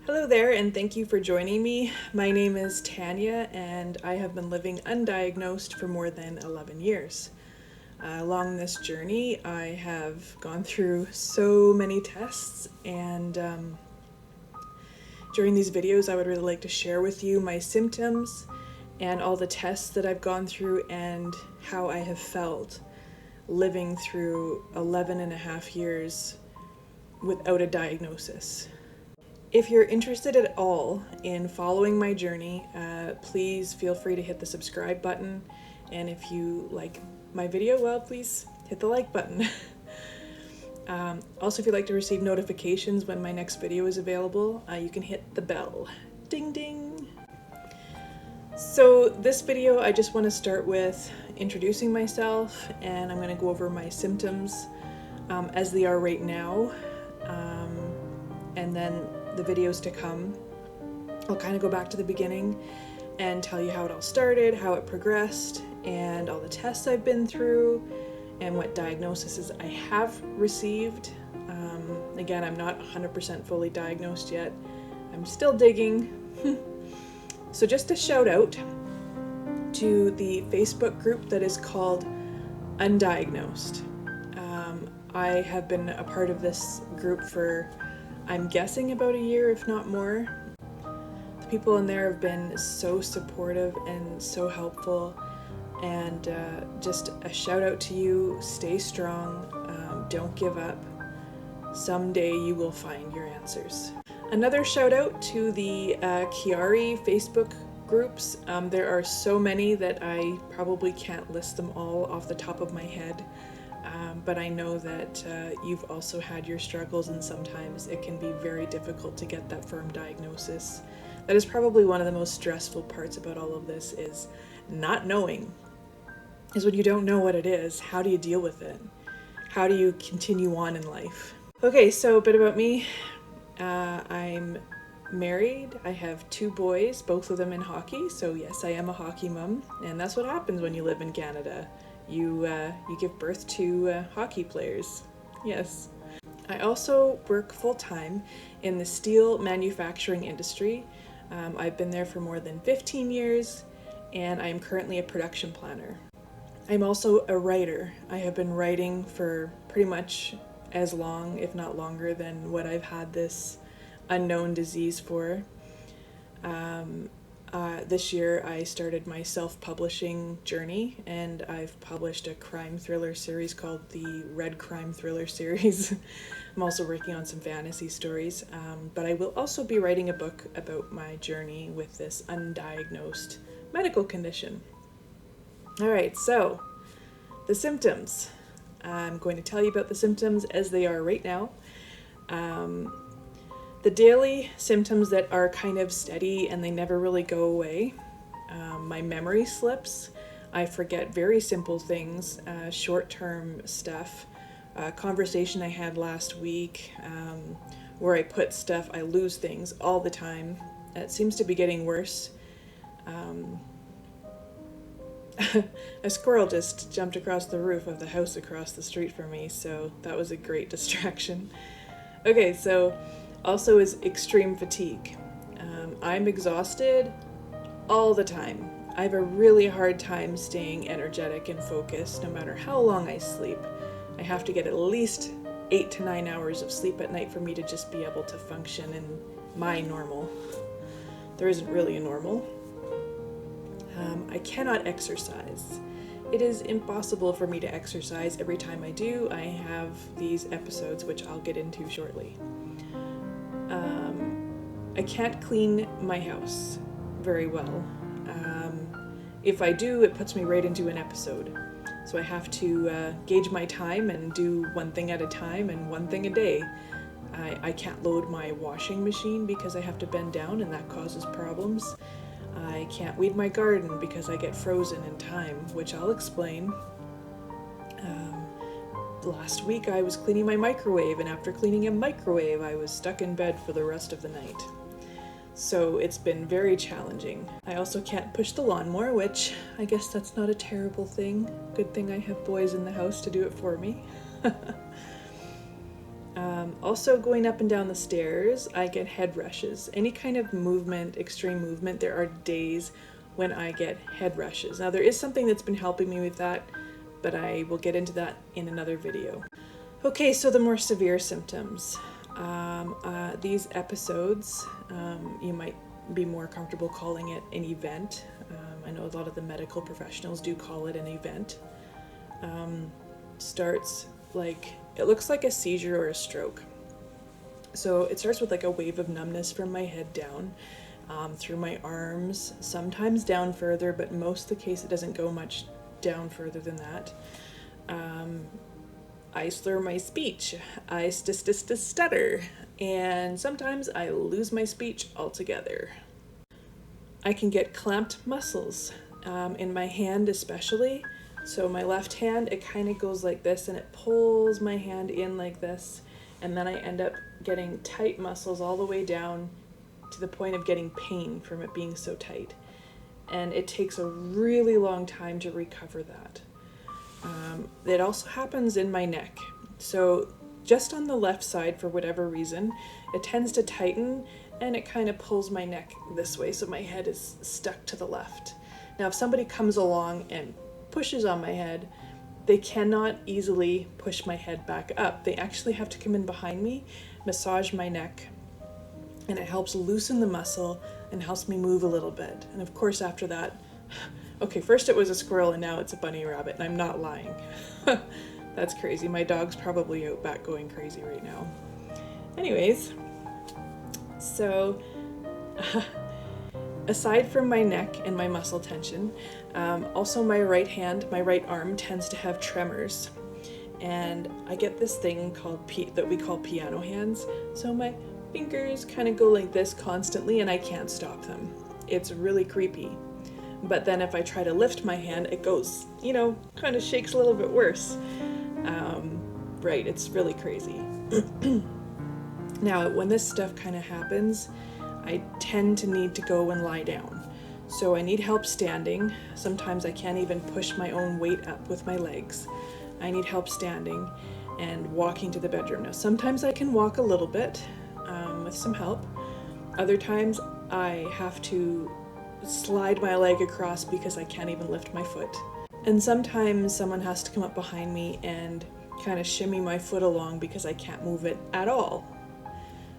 Hello there, and thank you for joining me. My name is Tania, and I have been living undiagnosed for more than 11 years. Along this journey, I have gone through so many tests, and during these videos, I would really like to share with you my symptoms and all the tests that I've gone through and how I have felt living through 11 and a half years without a diagnosis. If you're interested at all in following my journey, please feel free to hit the subscribe button. And if you like my video, well, please hit the like button. Also, if you'd like to receive notifications when my next video is available, you can hit the bell. Ding ding! So this video, I just want to start with introducing myself, and I'm going to go over my symptoms as they are right now. And then the videos to come, I'll kind of go back to the beginning and tell you how it all started, how it progressed, and all the tests I've been through, and what diagnoses I have received. Again, I'm not 100% fully diagnosed yet. I'm still digging. So just a shout out to the Facebook group that is called Undiagnosed. I have been a part of this group for, I'm guessing, about a year, if not more. The people in there have been so supportive and so helpful, and just a shout out to you. Stay strong, don't give up. Someday you will find your answers. Another shout out to the Chiari Facebook groups. There are so many that I probably can't list them all off the top of my head. But I know that you've also had your struggles, and sometimes it can be very difficult to get that firm diagnosis. That is probably one of the most stressful parts about all of this, is not knowing. Is when you don't know what it is, how do you deal with it? How do you continue on in life? Okay, so a bit about me. I'm married. I have 2 boys, both of them in hockey. So yes, I am a hockey mom, and that's what happens when you live in Canada. You give birth to hockey players. Yes. I also work full-time in the steel manufacturing industry. I've been there for more than 15 years, and I'm currently a production planner. I'm also a writer. I have been writing for pretty much as long, if not longer, than what I've had this unknown disease for. This year I started my self-publishing journey, and I've published a crime thriller series called the Red Crime Thriller series. I'm also working on some fantasy stories, but I will also be writing a book about my journey with this undiagnosed medical condition. Alright, so the symptoms. I'm going to tell you about the symptoms as they are right now. The daily symptoms that are kind of steady and they never really go away. My memory slips. I forget very simple things, short-term stuff. A conversation I had last week where I put stuff, I lose things all the time. It seems to be getting worse. A squirrel just jumped across the roof of the house across the street from me, so that was a great distraction. Okay, so also is extreme fatigue. I'm exhausted all the time. I have a really hard time staying energetic and focused no matter how long I sleep. I have to get at least 8 to 9 hours of sleep at night for me to just be able to function in my normal. There isn't really a normal. I cannot exercise. It is impossible for me to exercise. Every time I do, I have these episodes, which I'll get into shortly. I can't clean my house very well. If I do, it puts me right into an episode. So I have to gauge my time and do one thing at a time and one thing a day. I can't load my washing machine because I have to bend down, and that causes problems. I can't weed my garden because I get frozen in time, which I'll explain. Last week I was cleaning my microwave, and after cleaning a microwave I was stuck in bed for the rest of the night. So it's been very challenging. I also can't push the lawnmower, which I guess that's not a terrible thing. Good thing I have boys in the house to do it for me. Also going up and down the stairs, I get head rushes. Any kind of movement, extreme movement, there are days when I get head rushes. Now there is something that's been helping me with that, but I will get into that in another video. Okay, so the more severe symptoms. These episodes, you might be more comfortable calling it an event. I know a lot of the medical professionals do call it an event. Starts like, it looks like a seizure or a stroke. So it starts with like a wave of numbness from my head down, through my arms, sometimes down further, but most of the case it doesn't go much down further than that. I slur my speech, I stutter, and sometimes I lose my speech altogether. I can get clamped muscles, in my hand especially. So my left hand, it kind of goes like this and it pulls my hand in like this, and then I end up getting tight muscles all the way down to the point of getting pain from it being so tight. And it takes a really long time to recover that. It also happens in my neck. So just on the left side, for whatever reason, it tends to tighten and it kind of pulls my neck this way, so my head is stuck to the left. Now if somebody comes along and pushes on my head, they cannot easily push my head back up. They actually have to come in behind me, massage my neck, and it helps loosen the muscle and helps me move a little bit. And of course after that, okay, first it was a squirrel and now it's a bunny rabbit, and I'm not lying. That's crazy. My dog's probably out back going crazy right now. Anyways, so aside from my neck and my muscle tension, also my right hand, my right arm tends to have tremors. And I get this thing called that we call piano hands. So my fingers kind of go like this constantly and I can't stop them. It's really creepy. But then if I try to lift my hand, it goes, kind of shakes a little bit worse. Right, it's really crazy. Now, when this stuff kind of happens, I tend to need to go and lie down. So I need help standing. Sometimes I can't even push my own weight up with my legs. I need help standing and walking to the bedroom. Now, sometimes I can walk a little bit with some help. Other times I have to slide my leg across because I can't even lift my foot. And sometimes someone has to come up behind me and kind of shimmy my foot along because I can't move it at all.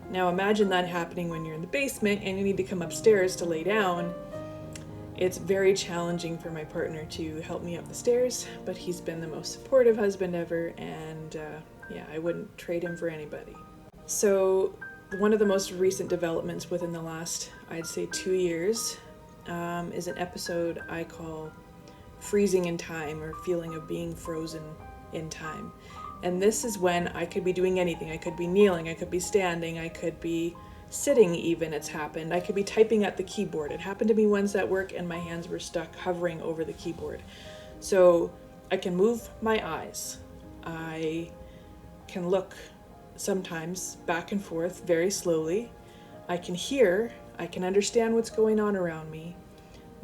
Now imagine that happening when you're in the basement and you need to come upstairs to lay down. It's very challenging for my partner to help me up the stairs, but he's been the most supportive husband ever, and yeah, I wouldn't trade him for anybody. So one of the most recent developments within the last, I'd say 2 years, is an episode I call freezing in time, or feeling of being frozen in time. And this is when I could be doing anything. I could be kneeling, I could be standing, I could be sitting even, it's happened. I could be typing at the keyboard. It happened to me once at work and my hands were stuck hovering over the keyboard. So I can move my eyes. I can look sometimes back and forth very slowly. I can hear, I can understand what's going on around me,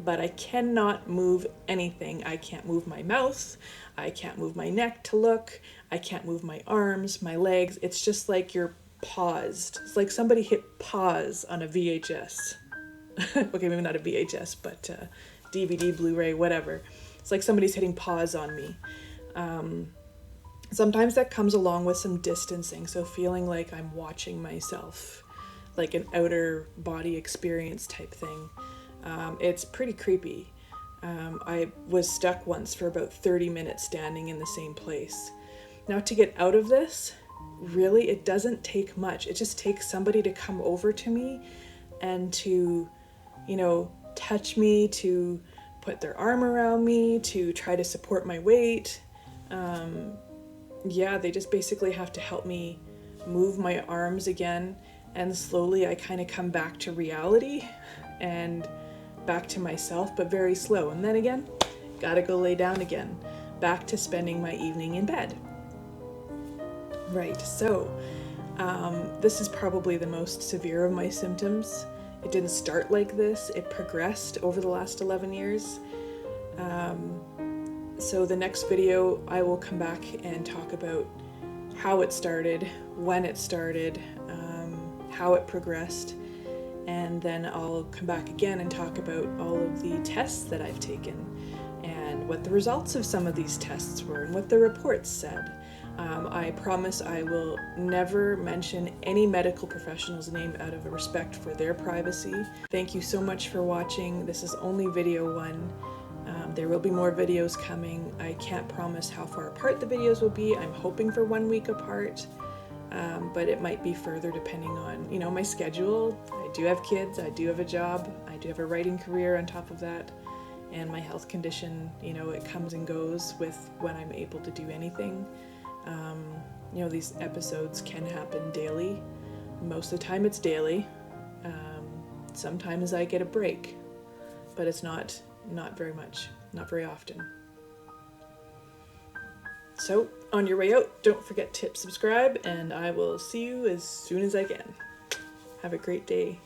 but I cannot move anything. I can't move my mouth. I can't move my neck to look. I can't move my arms, my legs. It's just like you're paused. It's like somebody hit pause on a VHS. Okay, maybe not a VHS, but DVD, Blu-ray, whatever. It's like somebody's hitting pause on me. Sometimes that comes along with some distancing, so feeling like I'm watching myself, like an outer body experience type thing. It's pretty creepy. I was stuck once for about 30 minutes standing in the same place. Now to get out of this, really, it doesn't take much. It just takes somebody to come over to me and to, touch me, to put their arm around me, to try to support my weight. Yeah, they just basically have to help me move my arms again, and slowly I kind of come back to reality and back to myself, but very slow. And then again, gotta go lay down again, back to spending my evening in bed. Right, so this is probably the most severe of my symptoms. It didn't start like this, it progressed over the last 11 years. So the next video I will come back and talk about how it started, when it started, how it progressed, and then I'll come back again and talk about all of the tests that I've taken and what the results of some of these tests were and what the reports said. I promise I will never mention any medical professional's name out of respect for their privacy. Thank you so much for watching. This is only video 1. There will be more videos coming. I can't promise how far apart the videos will be. I'm hoping for 1 week apart, but it might be further depending on, you know, my schedule. I do have kids, I do have a job, I do have a writing career on top of that, and my health condition, you know, it comes and goes with when I'm able to do anything. You know, these episodes can happen daily. Most of the time it's daily. Sometimes I get a break, but it's not very much, not very often. So, on your way out, don't forget to hit subscribe, and I will see you as soon as I can. Have a great day.